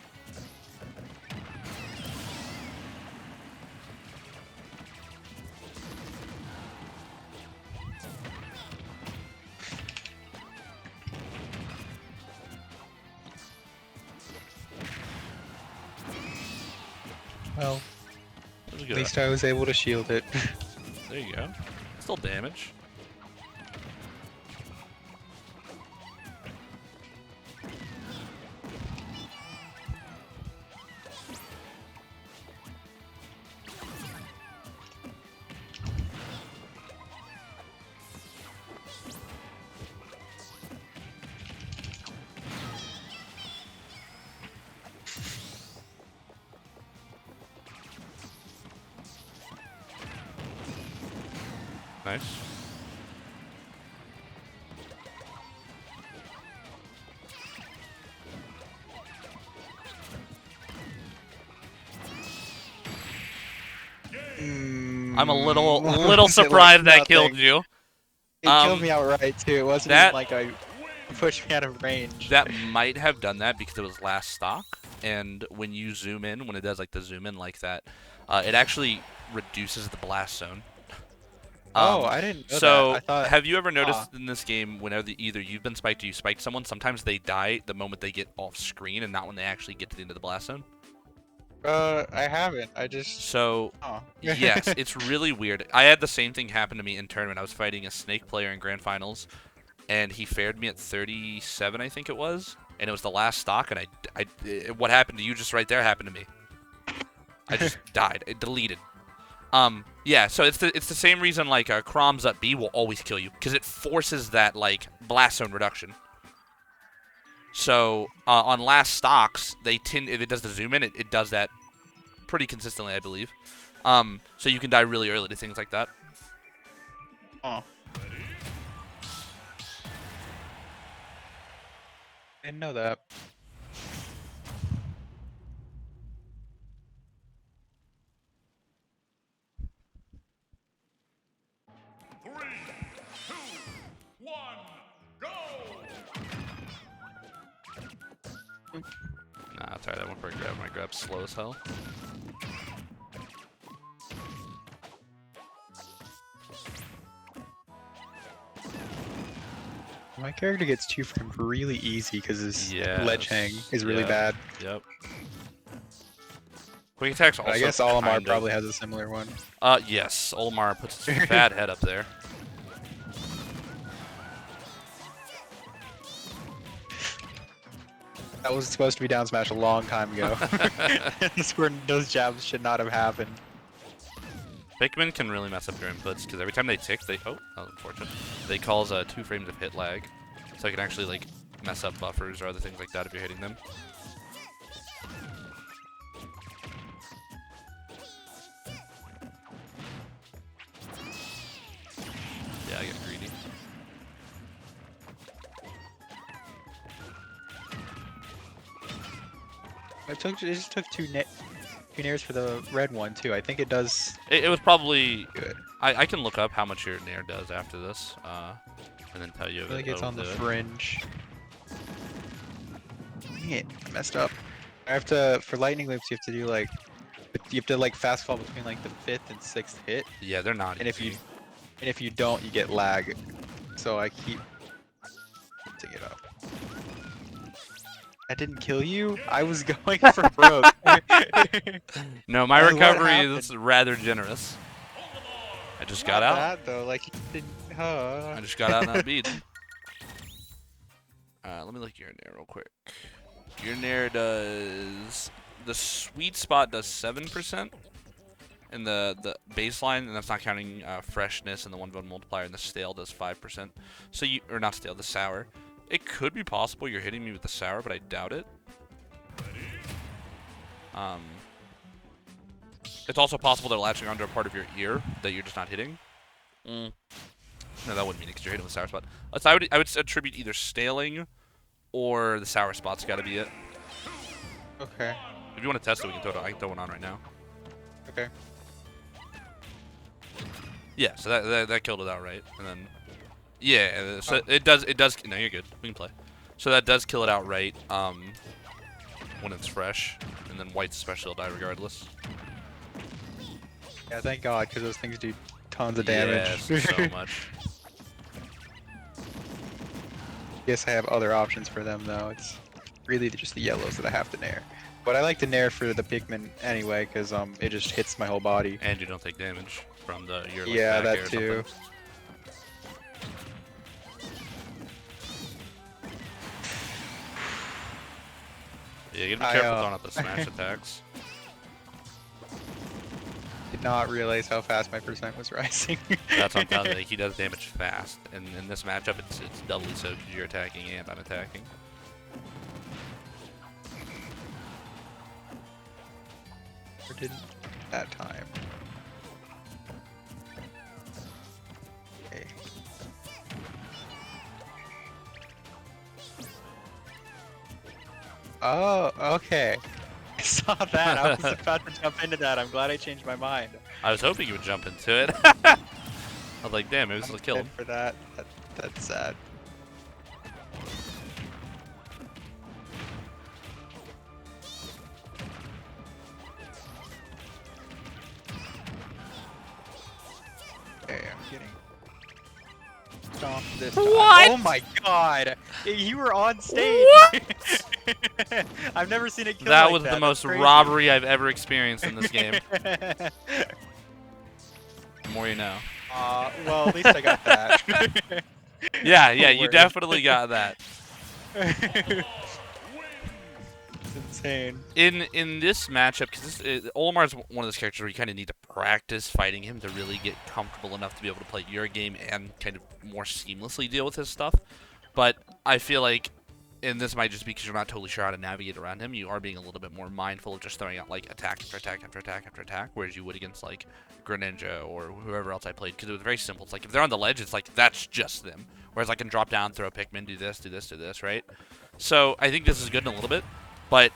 Well, That was at good. least I was able to shield it. There you go. Still damage. Nice. I'm a little surprised that killed you. It killed me outright too. It wasn't even like I pushed me out of range. That might have done that because it was last stock, and when you zoom in, when it does like the zoom in like that, it actually reduces the blast zone. Oh, I didn't know so that. I thought, have you ever noticed in this game, whenever either you've been spiked or you spiked someone, sometimes they die the moment they get off screen and not when they actually get to the end of the blast zone? I haven't. I just. So, yes, it's really weird. I had the same thing happen to me in tournament. I was fighting a Snake player in Grand Finals, and he fared me at 37, I think it was, and it was the last stock, and what happened to you just right there happened to me. I just died. It deleted. Yeah, so it's the same reason like Chroms up B will always kill you because it forces that like blast zone reduction. So on last stocks, if it does the zoom in, it does that pretty consistently, I believe. So you can die really early to things like that. Oh. Didn't know that. Three, two, one, go! Nah, I'll try that one for a grab. My grab's slow as hell. My character gets 2 framed really easy because his ledge hang is really Yeah. bad. Yep. Quick attacks also. I guess Olimar kind of- probably has a similar one. Yes. Olimar puts his fat head up there. That was supposed to be down smash a long time ago. Those jabs should not have happened. Pikmin can really mess up your inputs because every time they tick, they that was unfortunate. They cause 2 frames of hit lag, so it can actually like mess up buffers or other things like that if you're hitting them. Yeah, I get greedy. It just took two nairs for the red one too. I think it does It was probably. good. I can look up how much your nair does after this, and then tell you I if feel like it it's on the will do it. fringe. Dang it, messed up. I have to for lightning loops. You have to do like fast fall between like the 5th and 6th hit, Yeah, they're not and easy. if you don't, you get lag. So I keep to get up. That didn't kill you? I was going for broke. No, my What recovery happened? is rather generous. I just got Not out. that, though. Like, you didn't. I just got out and that beat. Let me look at your nair real quick. Your nair does the sweet spot does 7%, and the baseline, and that's not counting freshness and the 1-1 multiplier, and the stale does 5%. So you or not stale, the sour. It could be possible you're hitting me with the sour, but I doubt it. It's also possible they're latching onto a part of your ear that you're just not hitting. No, that wouldn't mean it because you're hitting the sour spot. So I would attribute either staling or the sour spot's got to be it. Okay. If you want to test it, we can throw it. I can throw one on right now. Okay. Yeah, so that killed it outright, and then yeah, so it does. No, you're good. We can play. So that does kill it outright. When it's fresh, and then white's especially will die regardless. Yeah, thank God, because those things do tons of damage. Yes, so much. Guess I have other options for them though. It's really just the yellows that I have to nair. But I like to nair for the Pikmin anyway, because it just hits my whole body. And you don't take damage from your like, Yeah, back that air or too. something. Yeah, you gotta be careful throwing out the smash attacks. Did not realize how fast my percent was rising. That's what I'm telling you. Like, he does damage fast, and in this matchup, it's doubly so because you're attacking and I'm attacking. Or didn't that time. Okay. Oh, okay. I saw that. I was about to jump into that. I'm glad I changed my mind. I was hoping you would jump into it. I was like, damn, maybe this will kill him. For that. That's sad. Okay, I'm getting stomped this time. What? Oh my God! You were on stage. I've never seen it kill That like was that. the most That's crazy. robbery I've ever experienced in this game. The more you know. Well, at least I got that. Yeah, you Word. definitely got that. It's insane. In this matchup, because Olimar's one of those characters where you kind of need to practice fighting him to really get comfortable enough to be able to play your game and kind of more seamlessly deal with his stuff. But I feel like and this might just be because you're not totally sure how to navigate around him, you are being a little bit more mindful of just throwing out like attack after attack after attack after attack, whereas you would against like Greninja or whoever else I played, because it was very simple. It's like if they're on the ledge, it's like that's just them. Whereas I can drop down, throw a Pikmin, do this, do this, do this, right? So I think this is good in a little bit, but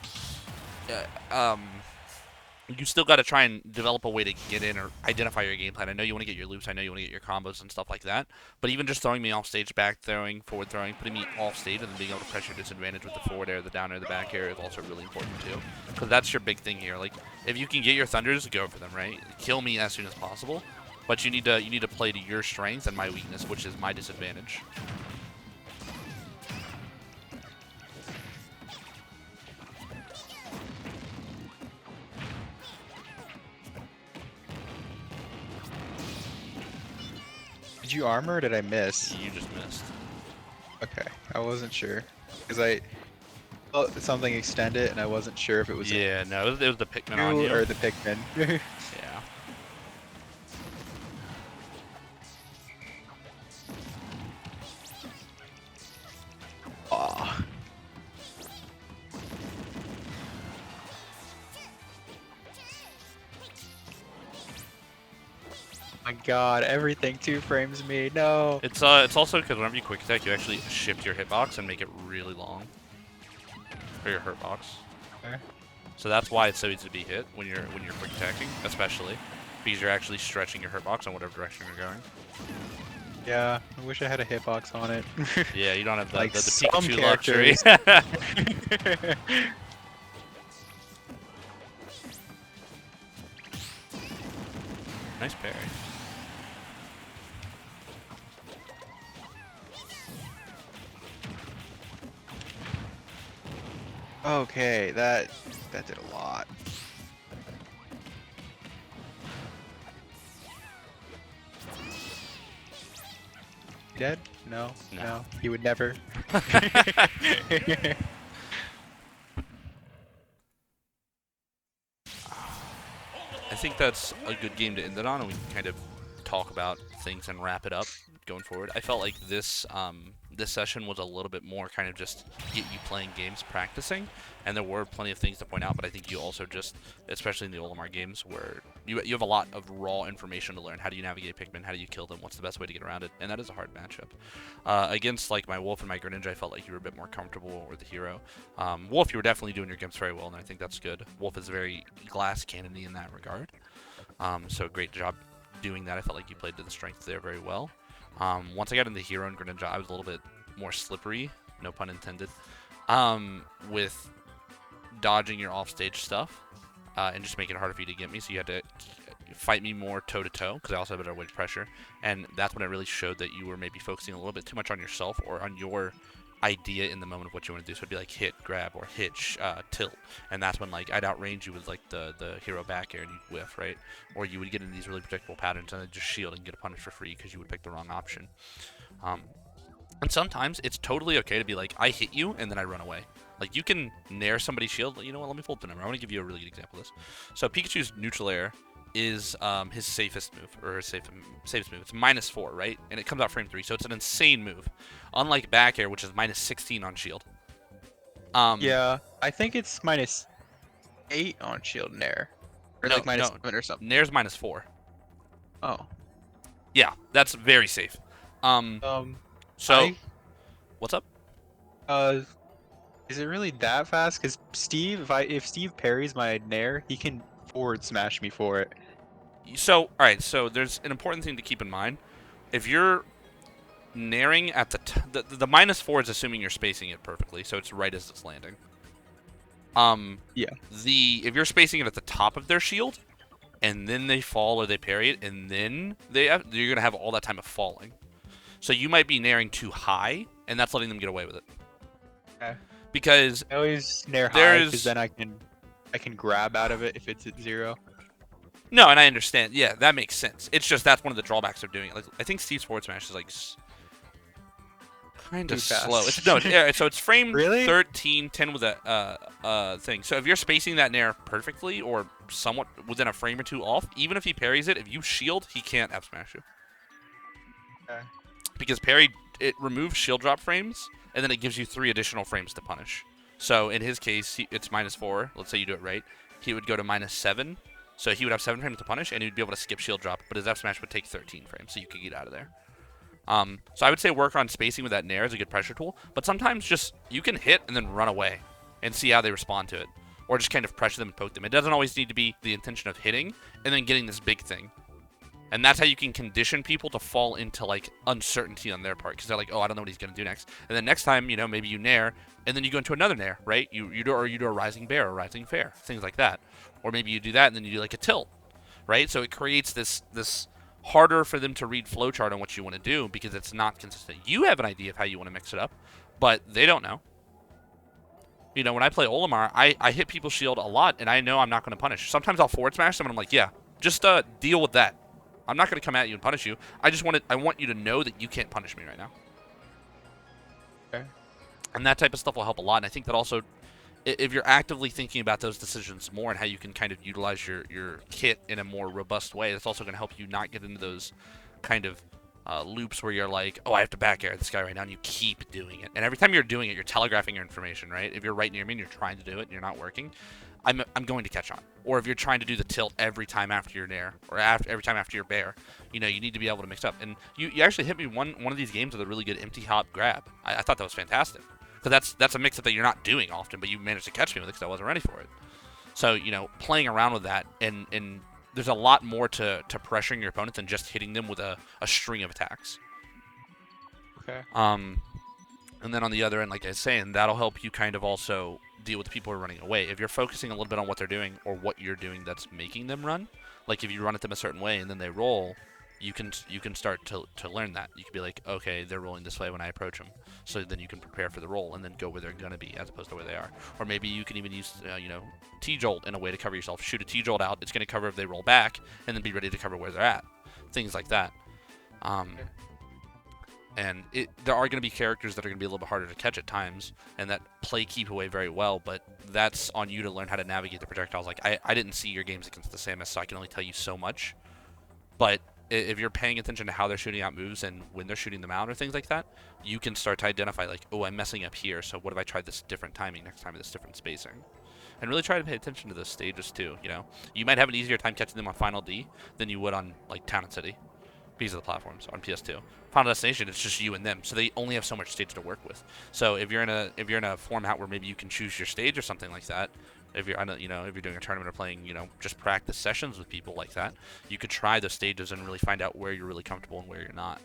you still got to try and develop a way to get in or identify your game plan. I know you want to get your loops, I know you want to get your combos and stuff like that, but even just throwing me off stage, back throwing, forward throwing, putting me off stage, and then being able to pressure disadvantage with the forward air, the down air, the back air is also really important too. Because that's your big thing here. Like, if you can get your thunders, go for them, right? Kill me as soon as possible, but you need to play to your strength and my weakness, which is my disadvantage. Did you armor or did I miss? You just missed. Okay, I wasn't sure. Because I felt something extend it and I wasn't sure if it was Yeah, no, it was the Pikmin on you you. or the Pikmin. Yeah. Aw. My god, everything 2 frames me. No. It's also because whenever you quick attack, you actually shift your hitbox and make it really long. Or your hurt box. Okay. So that's why it's so easy to be hit when you're quick attacking, especially because you're actually stretching your hurt box in whatever direction you're going. Yeah, I wish I had a hitbox on it. Yeah, you don't have the, Like the some Pikachu luxury. Nice parry. Okay, that did a lot. You dead? No, No. no. He would never. I think that's a good game to end it on, and we can kind of talk about things and wrap it up going forward. I felt like this this session was a little bit more kind of just get you playing games, practicing, and there were plenty of things to point out, but I think you also just, especially in the Olimar games, where you have a lot of raw information to learn. How do you navigate Pikmin? How do you kill them? What's the best way to get around it? And that is a hard matchup. Against like my Wolf and my Greninja, I felt like you were a bit more comfortable with the hero. Wolf, you were definitely doing your gimps very well, and I think that's good. Wolf is very glass cannony in that regard. So great job doing that. I felt like you played to the strength there very well. Once I got into Hero and Greninja, I was a little bit more slippery, no pun intended, with dodging your offstage stuff and just making it harder for you to get me. So you had to fight me more toe-to-toe because I also have better wedge pressure. And that's when it really showed that you were maybe focusing a little bit too much on yourself or on your idea in the moment of what you want to do. So it'd be like hit, grab, or hitch, tilt, and that's when like I'd outrange you with like the hero back air and you'd whiff, right? Or you would get in these really predictable patterns and then just shield and get a punish for free because you would pick the wrong option. And sometimes it's totally okay to be like, I hit you and then I run away. Like you can nair somebody's shield. You know what? Let me pull up the number. I want to give you a really good example of this. So Pikachu's neutral air is his safest move, or his safest move. It's -4, right? And it comes out frame 3, so it's an insane move. Unlike back air, which is -16 on shield. Yeah, I think it's -8 on shield and air. Or No, like no. -7 or something. Nair's -4. Oh. Yeah, that's very safe. So, what's up? Is it really that fast? Because Steve, if Steve parries my nair, he can forward smash me for it. So, all right. So there's an important thing to keep in mind. If you're nairing at the the -4 is assuming you're spacing it perfectly, so it's right as it's landing. Yeah. If you're spacing it at the top of their shield, and then they fall or they parry it, and then you're gonna have all that time of falling. So you might be nairing too high, and that's letting them get away with it. Okay. Because I always nair high because then I can grab out of it if it's at 0. no, and I understand. Yeah, that makes sense. It's just that's one of the drawbacks of doing it. Like I think Steve's forward smash is like kind of slow. It's, no, yeah, so it's frame Really? 13, 10 with a thing. So if you're spacing that nair perfectly or somewhat within a frame or two off, even if he parries it, if you shield, he can't F smash you. Okay. Because parry, it removes shield drop frames and then it gives you 3 additional frames to punish. So in his case, it's -4. Let's say you do it right. He would go to -7. So he would have 7 frames to punish, and he'd be able to skip shield drop, but his F smash would take 13 frames, so you could get out of there. So I would say work on spacing with that Nair is a good pressure tool, but sometimes just you can hit and then run away and see how they respond to it, or just kind of pressure them and poke them. It doesn't always need to be the intention of hitting and then getting this big thing. And that's how you can condition people to fall into like uncertainty on their part, because they're like, oh, I don't know what he's gonna do next. And then next time, you know, maybe you Nair, and then you go into another Nair, right? You do a rising bear or rising fair, things like that. Or maybe you do that and then you do like a tilt, right? So it creates this harder for them to read flowchart on what you want to do because it's not consistent. You have an idea of how you want to mix it up, but they don't know. You know, when I play Olimar, I hit people's shield a lot, and I know I'm not going to punish. Sometimes I'll forward smash them, and I'm like, yeah, just deal with that. I'm not going to come at you and punish you. I want you to know that you can't punish me right now. Okay. And that type of stuff will help a lot. And I think that also, if you're actively thinking about those decisions more and how you can kind of utilize your kit in a more robust way, that's also going to help you not get into those kind of loops where you're like, oh, I have to back air this guy right now, and you keep doing it. And every time you're doing it, you're telegraphing your information, right? If you're right near me and you're trying to do it and you're not working, I'm going to catch on. Or if you're trying to do the tilt every time after your Nair, or every time after your bear, you know, you need to be able to mix up. And you actually hit me one of these games with a really good empty hop grab. I thought that was fantastic. Because that's a mix-up that you're not doing often, but you managed to catch me with it because I wasn't ready for it. So, you know, playing around with that, and there's a lot more to pressuring your opponent than just hitting them with a string of attacks. Okay. And then on the other end, like I was saying, that'll help you kind of also deal with the people who are running away. If you're focusing a little bit on what they're doing or what you're doing that's making them run, like if you run at them a certain way and then they roll, you can start to learn that. You can be like, okay, they're rolling this way when I approach them, so then you can prepare for the roll and then go where they're gonna be as opposed to where they are. Or maybe you can even use you know, T-jolt in a way to cover yourself. Shoot a T-jolt out, it's gonna cover if they roll back, and then be ready to cover where they're at. Things like that. And there are going to be characters that are going to be a little bit harder to catch at times, and that play keep away very well, but that's on you to learn how to navigate the projectiles. Like, I didn't see your games against the Samus, so I can only tell you so much. But if you're paying attention to how they're shooting out moves and when they're shooting them out or things like that, you can start to identify, like, oh, I'm messing up here, so what if I tried this different timing next time with this different spacing? And really try to pay attention to those stages, too, you know? You might have an easier time catching them on Final D than you would on, like, Town and City. Because of the platforms on PS2. Final Destination, it's just you and them, so they only have so much stage to work with. So if you're in a format where maybe you can choose your stage or something like that, if you're if you're doing a tournament or playing, you know, just practice sessions with people like that, you could try those stages and really find out where you're really comfortable and where you're not.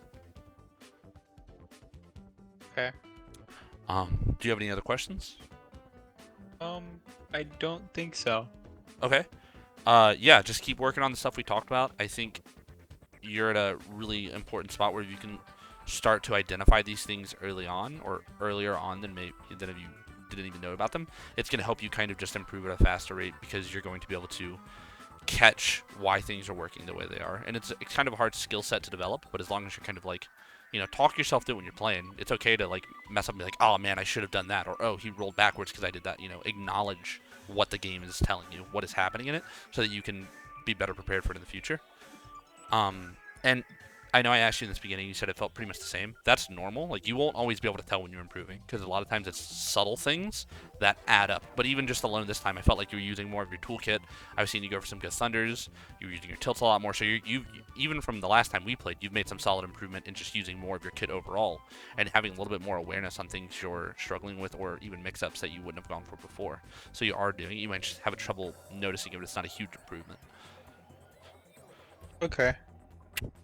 Okay. Do you have any other questions? I don't think so. Okay. Yeah, just keep working on the stuff we talked about. I think you're at a really important spot where you can start to identify these things early on, or earlier on than if you didn't even know about them. It's going to help you kind of just improve at a faster rate because you're going to be able to catch why things are working the way they are. And it's kind of a hard skill set to develop, but as long as you're kind of like, you know, talk yourself through it when you're playing. It's okay to like mess up and be like, oh man, I should have done that, or oh, he rolled backwards because I did that. You know, acknowledge what the game is telling you, what is happening in it, so that you can be better prepared for it in the future. And I know I asked you in this beginning, you said it felt pretty much the same. That's normal. Like, you won't always be able to tell when you're improving, because a lot of times it's subtle things that add up. But even just alone this time, I felt like you were using more of your toolkit. I was seeing you go for some good thunders. You were using your tilts a lot more. So you even from the last time we played, you've made some solid improvement in just using more of your kit overall and having a little bit more awareness on things you're struggling with, or even mix-ups that you wouldn't have gone for before. So you are doing it. You might just have trouble noticing it, but it's not a huge improvement. Okay.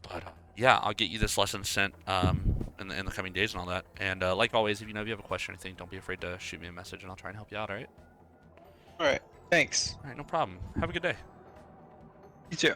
But yeah, I'll get you this lesson sent in the coming days and all that. And like always, if you have a question or anything, don't be afraid to shoot me a message, and I'll try and help you out. All right? All right. Thanks. All right, no problem. Have a good day. You too.